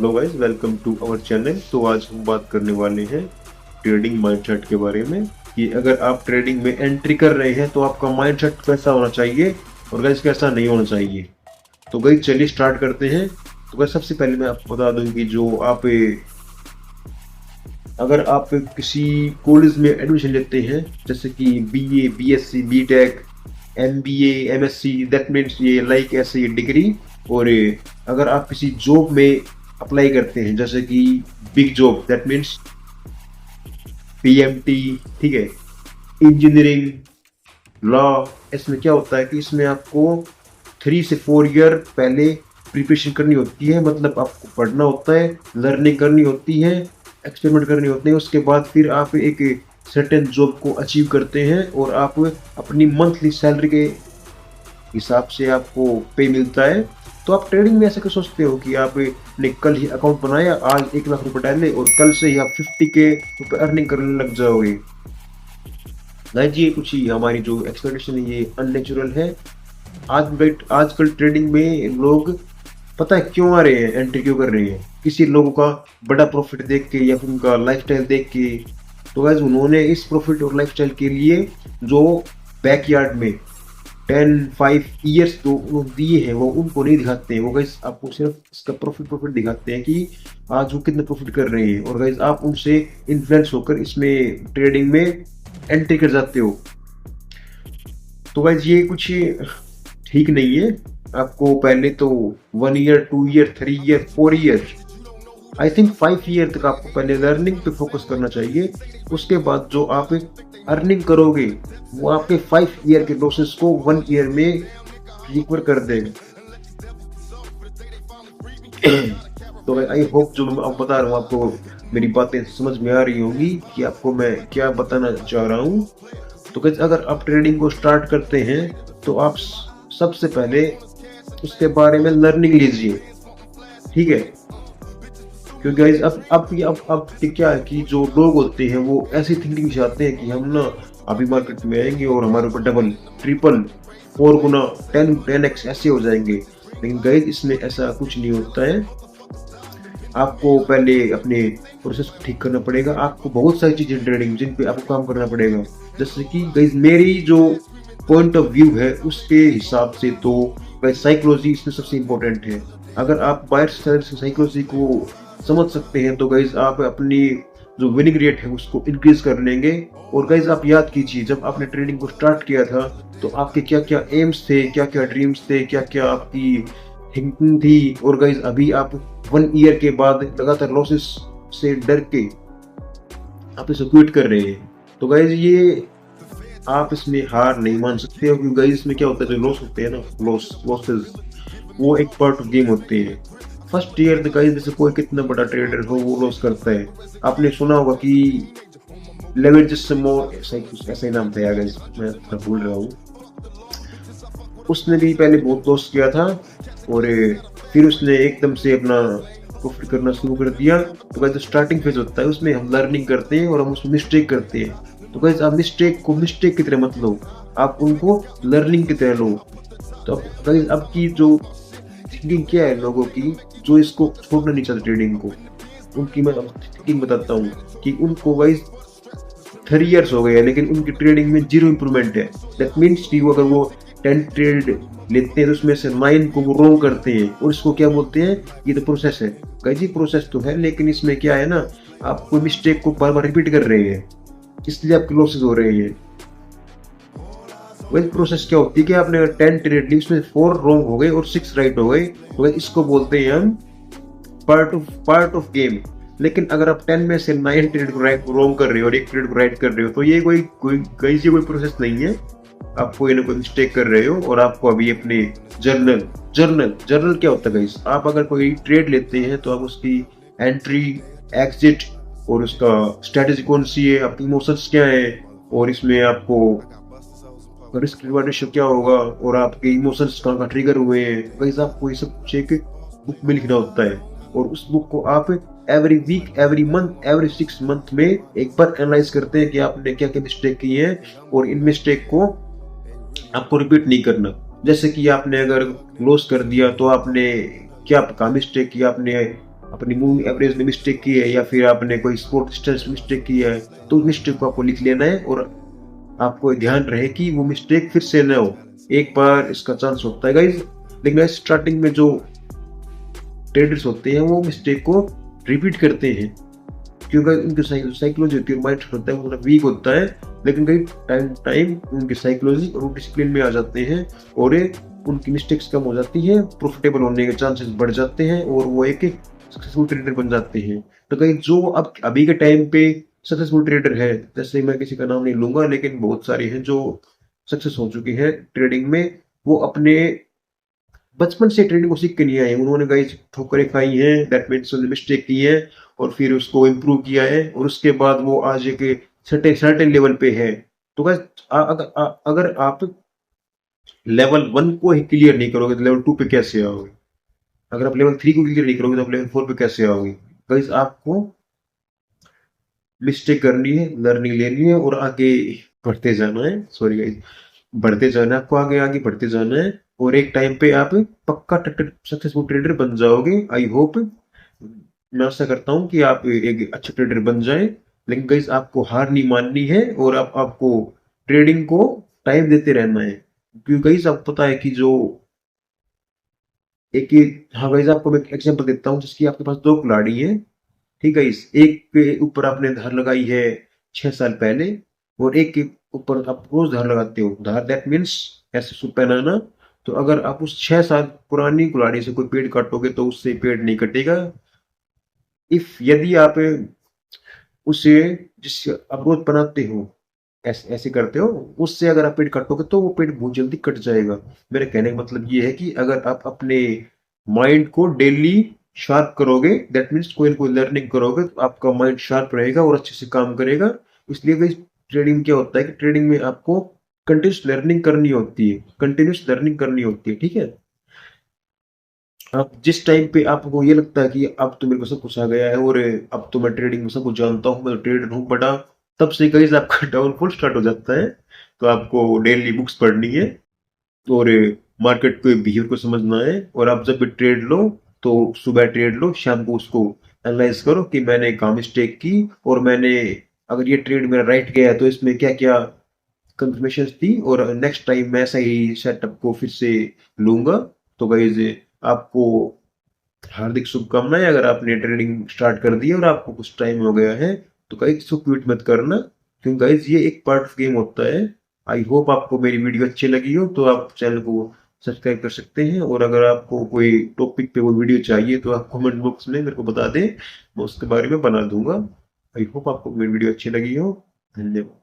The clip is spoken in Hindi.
Hello guys, welcome to our channel. तो आज हम बात करने वाले हैं ट्रेडिंग माइंडसेट के बारे में कि अगर आप ट्रेडिंग में एंट्री कर रहे हैं तो आपका माइंडसेट कैसा होना चाहिए और गाइस कैसा नहीं होना चाहिए। तो गाइस चलिए स्टार्ट करते हैं। तो गाइस सबसे पहले मैं आपको बता दूं कि जो आप अगर आप किसी कॉलेज में एडमिशन लेते हैं जैसे कि BA, BSc, BTech, MBA, MSc, that means ये लाइक ऐसे डिग्री। और अगर आप किसी जॉब में अप्लाई करते हैं जैसे कि big job, that means PMT, ठीक है, इंजीनियरिंग, लॉ, इसमें क्या होता है कि इसमें आपको 3 से 4 ईयर पहले प्रिपरेशन करनी होती है। मतलब आपको पढ़ना होता है, लर्निंग करनी होती है, एक्सपेरिमेंट करनी होते हैं। उसके बाद फिर आप एक सर्टेन जॉब को अचीव करते हैं और आप अपनी मंथली सैलरी के हिसाब से आपको पे मिलता है। तो आप ट्रेडिंग में ऐसा क्यों सोचते हो कि आपने कल ही अकाउंट बनाया, आज 1 लाख रुपए डाले और कल से ही आप 50 के रुपए अर्निंग करने लग जाओगे। गाइस ये कुछ ही हमारी जो एक्सपेक्टेशन है ये अननेचुरल है। आजकल ट्रेडिंग में लोग पता है क्यों आ रहे हैं, एंट्री क्यों कर रहे हैं, किसी लोगों का बड़ा प्रॉफिट देख के या फिर उनका लाइफस्टाइल देख के। तो गाइस उन्होंने इस प्रॉफिट और लाइफस्टाइल के लिए जो बैकयार्ड में 10-5 ईयर्स तो उन्होंने दिए हैं वो उनको नहीं दिखाते हैं। वो गाइस आपको सिर्फ इसका प्रॉफिट दिखाते हैं कि आज वो कितना प्रॉफिट कर रहे हैं और गाइस आप उनसे इन्फ्लुएंस होकर इसमें ट्रेडिंग में एंट्री कर जाते हो। तो गाइस ये कुछ ठीक नहीं है। आपको पहले तो 1 year, 2 year, 3 year, 4 year, I think 5 year तक आपको पहले लर्निंग पे फोकस करना चाहिए। उसके बाद जो आप अर्निंग करोगे वो आपके 5 ईयर के लॉसेस को 1 ईयर में रिकवर कर देगा। तो आई होप जो मैं अब बता रहा हूँ आपको मेरी बातें समझ में आ रही होंगी कि आपको मैं क्या बताना चाह रहा हूँ। तो गाइस अगर आप ट्रेडिंग को स्टार्ट करते हैं तो आप सबसे पहले उसके बारे में लर्निंग लीजिए, ठीक है। क्योंकि गाइस अब क्या है कि जो लोग होते हैं वो ऐसी थिंकिंग से आते हैं कि हम ना अभी मार्केट में आएंगे और हमारे ऊपर डबल, ट्रिपल, 4 गुना, 10x ऐसे हो जाएंगे। लेकिन गाइस इसमें ऐसा कुछ नहीं होता है। आपको पहले अपने प्रोसेस को ठीक करना पड़ेगा। आपको बहुत सारी चीजें ट्रेडिंग जिन पे आपको काम करना पड़ेगा। जैसे कि गाइस मेरी जो पॉइंट ऑफ व्यू है उसके हिसाब से तो गाइस साइकोलॉजी इसमें सबसे इम्पोर्टेंट है। अगर आप बायर सेलर साइकोलॉजी को समझ सकते हैं तो गाइस आप अपनी जो विनिंग रेट है उसको इंक्रीज कर लेंगे। और गाइस आप याद कीजिए जब आपने ट्रेडिंग को स्टार्ट किया था तो आपके क्या क्या एम्स थे, क्या क्या ड्रीम्स थे, क्या क्या आपकी थिंकिंग थी। और गाइस अभी आप 1 ईयर के बाद लगातार लॉसेस से डर के आप इसे क्विट कर रहे हैं। तो गाइस ये आप इसमें हार नहीं मान सकते हो क्योंकि गाइस इसमें क्या होता है, जो लॉस होते हैं ना, लॉसेस वो एक पार्ट ऑफ गेम होते हैं। फर्स्ट ईयर तक गाइस जैसे कोई कितना बड़ा ट्रेडर हो वो लॉस करता है। आपने सुना होगा कि लेवरेज मोर, ऐसा ही नाम था यार, गाइस मैं थोड़ा भूल रहा हूँ। उसने भी पहले बहुत लॉस किया था और फिर उसने एकदम से अपना प्रॉफिट करना शुरू कर दिया। तो गाइस स्टार्टिंग फेज होता है उसमें हम लर्निंग करते हैं और हम उसमें मिस्टेक करते हैं। तो गाइस आप मिस्टेक को मिस्टेक की तरह मत लो, आप उनको लर्निंग की तरह लो। तो गाइस अब की जो थिंकिंग क्या है लोगों की जो इसको छोड़ना नहीं चाहते ट्रेडिंग को, उनकी मैं थिंकिंग बताता हूँ कि उनको गाइस 3 ईयर्स हो गए हैं लेकिन उनकी ट्रेडिंग में 0 इंप्रूवमेंट है। दैट मीन्स कि वो अगर वो 10 ट्रेड लेते हैं तो उसमें से 9 को वो रॉन्ग करते हैं और इसको क्या बोलते हैं, ये तो प्रोसेस है। गाइस ये प्रोसेस तो है लेकिन इसमें क्या है ना, आप कोई मिस्टेक को बार बार रिपीट कर रहे हैं इसलिए आपके लॉसेस हो रहे हैं। वही प्रोसेस क्या होती है कि आपने 10 ट्रेड ली उसमें 4 रॉन्ग हो गए और 6 राइट हो गए, तो इसको बोलते हैं हम पार्ट ऑफ गेम। लेकिन अगर आप 10 में से 9 ट्रेड को रॉन्ग कर रहे हो और 1 ट्रेड को राइट कर रहे हो तो ये कोई प्रोसेस नहीं है। आप कोई ना कोई मिस्टेक कर रहे हो और आपको अभी अपने जर्नल क्या होता है गाइस, आप अगर कोई ट्रेड लेते हैं तो आप उसकी एंट्री, एग्जिट और उसका स्ट्रेटेजी कौन सी है, आपकी इमोशंस क्या है और इसमें आपको रिस्क रिवॉर्ड रेशियो क्या होगा और आपके इमोशंस कहाँ का ट्रिगर हुए हैं। गाइस आपको ये सब कुछ एक बुक में लिखना होता है और उस बुक को आप every week, every month, every 6 month में एक बार एनालाइज करते हैं कि आपने क्या क्या मिस्टेक की है और इन मिस्टेक को आपको रिपीट नहीं करना। जैसे कि आपने अगर लॉस कर दिया तो आपने क्या मिस्टेक किया, आपने अपनी मूविंग एवरेज में मिस्टेक की है या फिर आपने कोई स्पोर्ट डिस्टेंस में मिस्टेक की है, तो उस मिस्टेक को आपको लिख लेना है और आपको ध्यान रहे कि वो मिस्टेक फिर से न हो। एक बार इसका चांस होता है गाइज, लेकिन स्टार्टिंग में जो ट्रेडर्स होते हैं वो मिस्टेक को रिपीट करते हैं, क्योंकि उनकी साइकोलॉजी होती है, माइंड होता है वो थोड़ा वीक होता है, लेकिन कई टाइम टाइम उनकी साइकोलॉजी और वो डिसिप्लिन में आ जाते हैं और उनकी मिस्टेक्स कम हो जाती है, प्रॉफिटेबल होने के चांसेस बढ़ जाते हैं और वो एक सक्सेसफुल ट्रेडर बन जाते हैं। तो कई जो अब अभी के टाइम पे सक्सेसफुल ट्रेडर है, जैसे मैं किसी का नाम नहीं लूंगा, लेकिन बहुत सारे हैं जो सक्सेस हो चुके हैं ट्रेडिंग में, वो अपने बचपन से ट्रेडिंग को सीख के नहीं आए, उन्होंने गाइस ठोकरें खाई हैं, दैट मीन्स उन्होंने मिस्टेक की है और फिर उसको इम्प्रूव किया है और उसके बाद वो आज एक सर्टेन सर्टेन लेवल पे है। तो गाइस अगर आप लेवल 1 को ही क्लियर नहीं करोगे तो लेवल 2 पे कैसे आओगे? अगर आप लेवल 3 को क्लियर नहीं करोगे तो आप लेवल 4 पे कैसे आओगे? गाइस आपको मिस्टेक करनी है, लर्निंग लेनी है और आगे बढ़ते जाना है। सॉरी गाइस, बढ़ते जाना है, आपको आगे आगे बढ़ते जाना है और एक टाइम पे आप पक्का सक्सेसफुल ट्रेडर बन जाओगे। आई होप, मैं आशा करता हूँ कि आप एक अच्छे ट्रेडर बन जाए, लेकिन गाइस आपको हार नहीं माननी है और आपको ट्रेडिंग को टाइम देते रहना है, क्योंकि गाइस आपको पता है कि जो एक हाँ गाइस, आपको मैं एक एग्जांपल देता हूँ, जिसकी आपके पास दो खिलाड़ी हैं, ठीक है, इस एक के ऊपर आपने धार लगाई है 6 साल पहले और एक के ऊपर आप रोज धार लगाते हो, धार दैट मीन्स ऐसे सुप पहनाना। तो अगर आप उस 6 साल पुरानी कुल्हाड़ी से कोई पेड़ काटोगे तो उससे पेड़ नहीं कटेगा। इफ यदि आप उसे जिससे आप रोज बनाते हो, ऐसे ऐसे करते हो, उससे अगर आप पेड़ काटोगे तो वो पेड़ बहुत जल्दी कट जाएगा। मेरे कहने का मतलब ये है कि अगर आप अपने माइंड को डेली शार्प करोगे, दैट मीन्स कोई ना कोई लर्निंग करोगे, तो आपका माइंड शार्प रहेगा और अच्छे से काम करेगा। इसलिए भाई ट्रेडिंग क्या होता है कि ट्रेडिंग में आपको कंटिन्यूस लर्निंग करनी होती है, कंटिन्यूस लर्निंग करनी होती है, ठीक है। आप जिस टाइम पे आपको ये लगता है कि अब तो मेरे को सब कुछ आ गया है और अब तो मैं ट्रेडिंग में सब कुछ जानता हूँ, मैं तो ट्रेडर हूँ बड़ा, तब से कहीं आपका डाउनफॉल स्टार्ट हो जाता है। तो आपको डेली बुक्स पढ़नी है और मार्केट के बिहेवियर को समझना है, और आप जब भी ट्रेड लो तो सुबह ट्रेड लो, शाम को उसको एनालाइज करो कि मैंने कहाँ मिस्टेक की और मैंने अगर ये ट्रेड मेरा राइट गया है तो इसमें क्या क्या कंफर्मेशन थी और नेक्स्ट टाइम मैं ऐसा ही सेटअप को फिर से लूंगा। तो गाइज आपको हार्दिक शुभकामनाएं, अगर आपने ट्रेडिंग स्टार्ट कर दी है और आपको कुछ टाइम हो गया है तो गाइज इसको क्विट मत करना, क्योंकि गाइज ये एक पार्ट ऑफ गेम होता है। आई होप आपको मेरी वीडियो अच्छी लगी हो, तो आप चैनल को सब्सक्राइब कर सकते हैं और अगर आपको कोई टॉपिक पे वो वीडियो चाहिए तो आप कमेंट बॉक्स में मेरे को बता दें, मैं उसके बारे में बना दूंगा। आई होप आपको मेरी वीडियो अच्छी लगी हो। धन्यवाद।